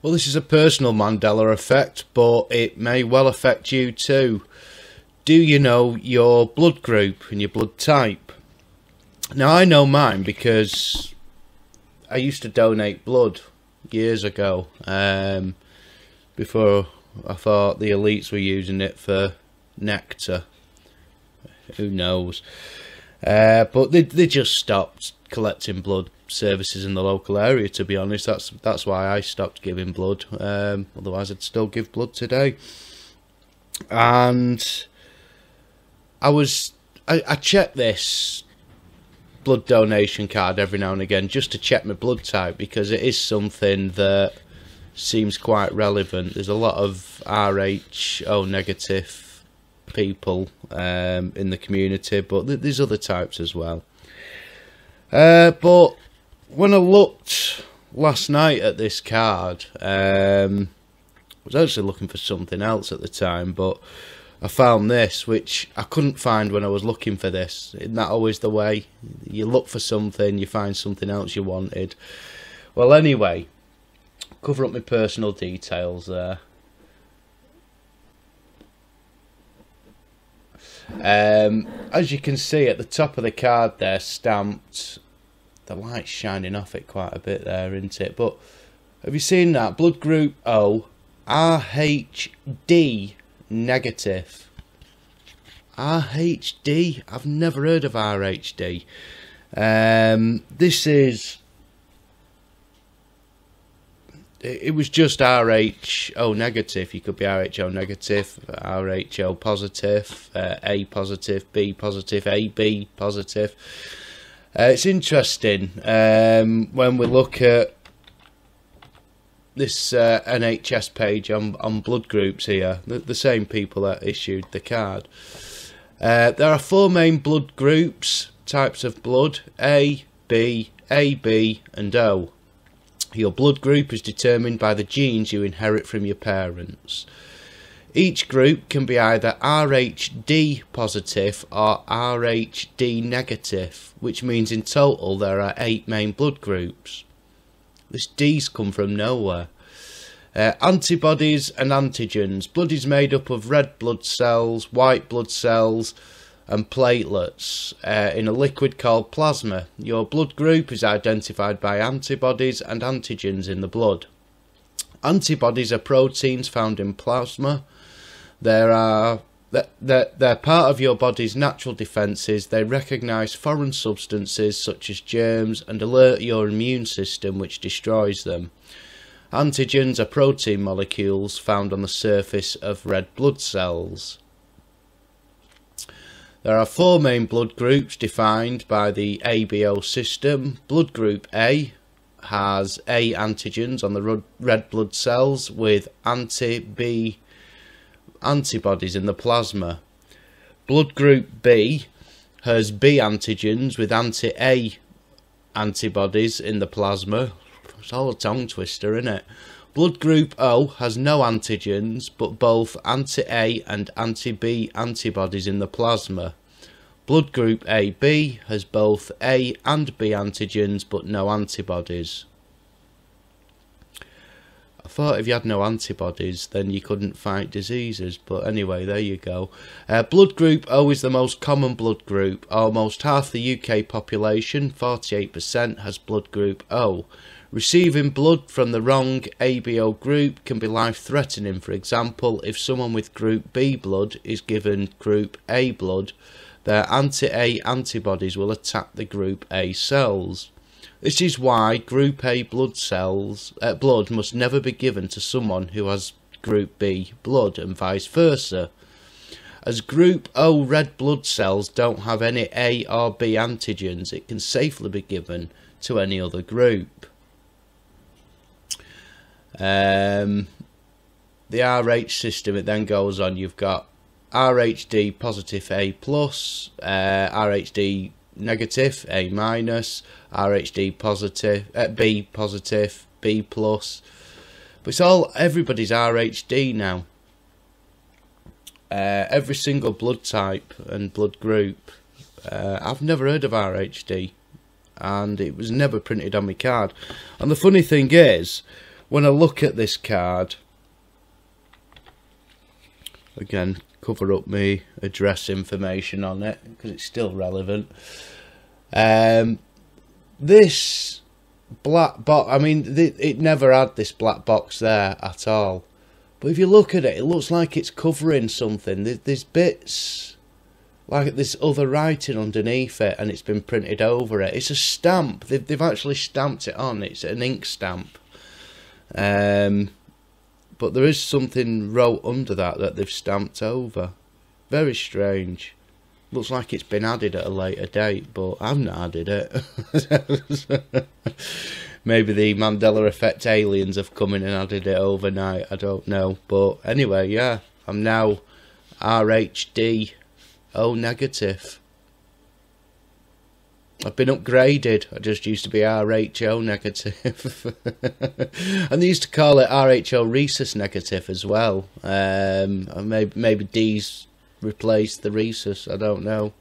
Well, this is a personal Mandela effect, but it may well affect you too. Do you know your blood group and your blood type? Now, I know mine because I used to donate blood years ago, before I thought the elites were using it for nectar. Who knows? But they just stopped collecting blood services in the local area, to be honest. That's why I stopped giving blood. Otherwise I'd still give blood today. And I check this blood donation card every now and again just to check my blood type, because it is something that seems quite relevant. There's a lot of Rho negative people in the community, but there's other types as well. But when I looked last night at this card, I was actually looking for something else at the time, but I found this, which I couldn't find when I was looking for this. Isn't that always the way? You look for something, you find something else you wanted. Well, anyway, cover up my personal details there. As you can see at the top of the card there, stamped, the light's shining off it quite a bit there, isn't it? But have you seen that? Blood group O, RHD negative. RHD? I've never heard of RHD. This is... It was just RHO negative. You could be RHO negative, RHO positive, A positive, B positive, AB positive. It's interesting when we look at this NHS page on blood groups here, the same people that issued the card. There are 4 main blood groups, types of blood: A, B, AB and O. Your blood group is determined by the genes you inherit from your parents. Each group can be either RHD positive or RHD negative, which means in total there are 8 main blood groups. This D's come from nowhere. Antibodies and antigens. Blood is made up of red blood cells, white blood cells and platelets in a liquid called plasma. Your blood group is identified by antibodies and antigens in the blood. Antibodies are proteins found in plasma. They're part of your body's natural defences. They recognise foreign substances such as germs and alert your immune system, which destroys them. Antigens are protein molecules found on the surface of red blood cells. There are 4 main blood groups defined by the ABO system. Blood group A has A antigens on the red blood cells with anti-B antibodies in the plasma. Blood group B has B antigens with anti-A antibodies in the plasma. It's all a tongue twister, isn't it? Blood group O has no antigens, but both anti-A and anti-B antibodies in the plasma. Blood group AB has both A and B antigens, but no antibodies. I thought if you had no antibodies, then you couldn't fight diseases, but anyway, there you go. Blood group O is the most common blood group. Almost half the UK population, 48%, has blood group O. Receiving blood from the wrong ABO group can be life-threatening. For example, if someone with group B blood is given group A blood, their anti-A antibodies will attack the group A cells. This is why group A blood must never be given to someone who has group B blood, and vice versa. As group O red blood cells don't have any A or B antigens, it can safely be given to any other group. The RH system, it then goes on. You've got RHD positive A plus, RHD negative A minus, RHD positive B positive B plus, but it's all everybody's RHD now. Every single blood type and blood group. I've never heard of RHD, and it was never printed on my card. And the funny thing is, when I look at this card, again, cover up my address information on it because it's still relevant. This black box, I mean, it never had this black box there at all. But if you look at it, it looks like it's covering something. There's bits, like there's other writing underneath it, and it's been printed over it. It's a stamp. They've actually stamped it on. It's an ink stamp. But there is something wrote under that they've stamped over. Very strange. Looks like it's been added at a later date, but I've not added it. Maybe the Mandela Effect aliens have come in and added it overnight. I don't know. But anyway, yeah, I'm now RHD O negative. I've been upgraded. I just used to be RHO negative. And they used to call it RHO rhesus negative as well. Maybe D's replaced the rhesus. I don't know.